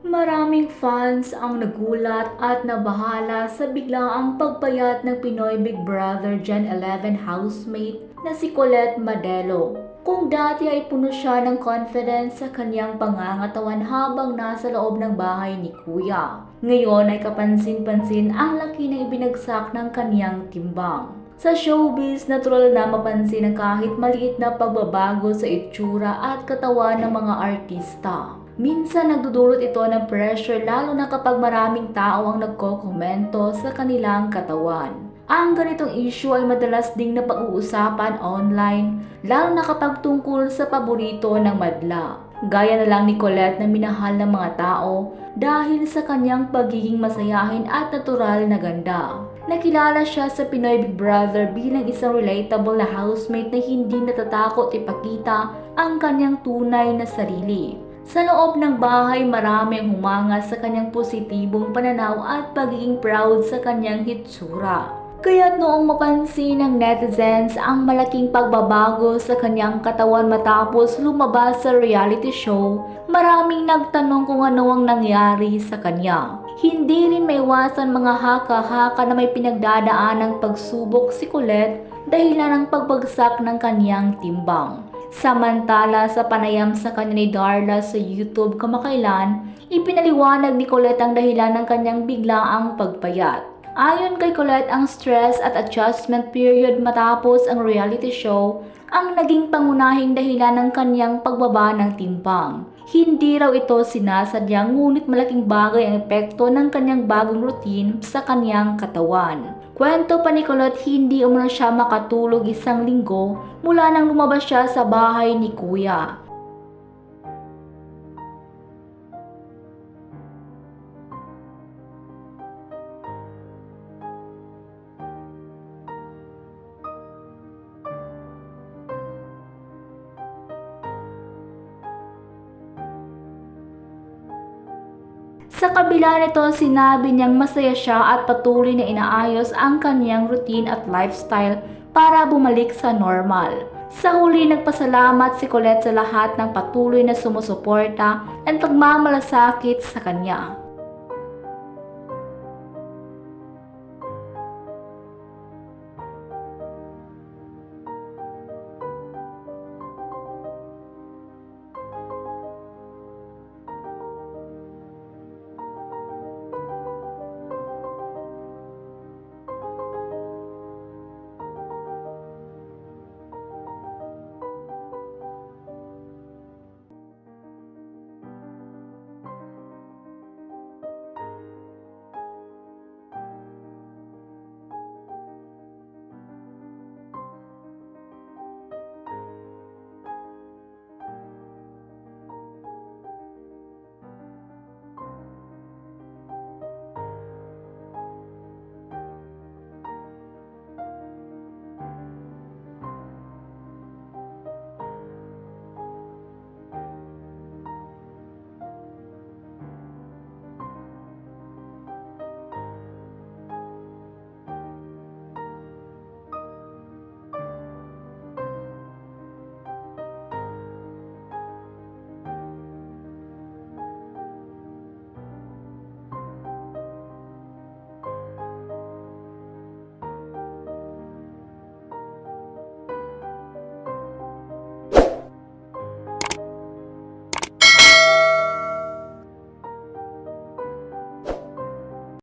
Maraming fans ang nagulat at nabahala sa biglaang pagpayat ng Pinoy Big Brother Gen 11 housemate na si Colette Madelo. Kung dati ay puno siya ng confidence sa kanyang pangangatawan habang nasa loob ng bahay ni Kuya, ngayon ay kapansin-pansin ang laki na ibinagsak ng kanyang timbang. Sa showbiz, natural na mapansin ang kahit maliit na pagbabago sa itsura at katawan ng mga artista. Minsan nagdudulot ito ng pressure lalo na kapag maraming tao ang nagko-komento sa kanilang katawan. Ang ganitong issue ay madalas ding napag-uusapan online, lalo na kapag tungkol sa paborito ng madla. Gaya na lang ni Colette na minahal ng mga tao dahil sa kanyang pagiging masayahin at natural na ganda. Nakilala siya sa Pinoy Big Brother bilang isang relatable na housemate na hindi natatakot ipakita ang kanyang tunay na sarili. Sa loob ng bahay, marami ang humanga sa kanyang positibong pananaw at pagiging proud sa kanyang hitsura. Kaya't noong mapansin ng netizens ang malaking pagbabago sa kanyang katawan matapos lumabas sa reality show, maraming nagtanong kung ano ang nangyari sa kanya. Hindi rin maiwasan mga haka-haka na may pinagdadaan ng pagsubok si Colette dahilan ng pagbagsak ng kanyang timbang. Samantala sa panayam sa kanya ni Darla sa YouTube kamakailan, ipinaliwanag ni Colette ang dahilan ng kanyang biglaang pagpayat. Ayon kay Colette, ang stress at adjustment period matapos ang reality show ang naging pangunahing dahilan ng kanyang pagbaba ng timbang. Hindi raw ito sinasadya ngunit malaking bagay ang epekto ng kanyang bagong routine sa kanyang katawan. Kwento pa ni Colette, hindi umano siya makatulog isang linggo mula nang lumabas siya sa bahay ni Kuya. Sa kabila nito, sinabi niyang masaya siya at patuloy na inaayos ang kanyang routine at lifestyle para bumalik sa normal. Sa huli, nagpasalamat si Colette sa lahat ng patuloy na sumusuporta at pagmamalasakit sa kanya.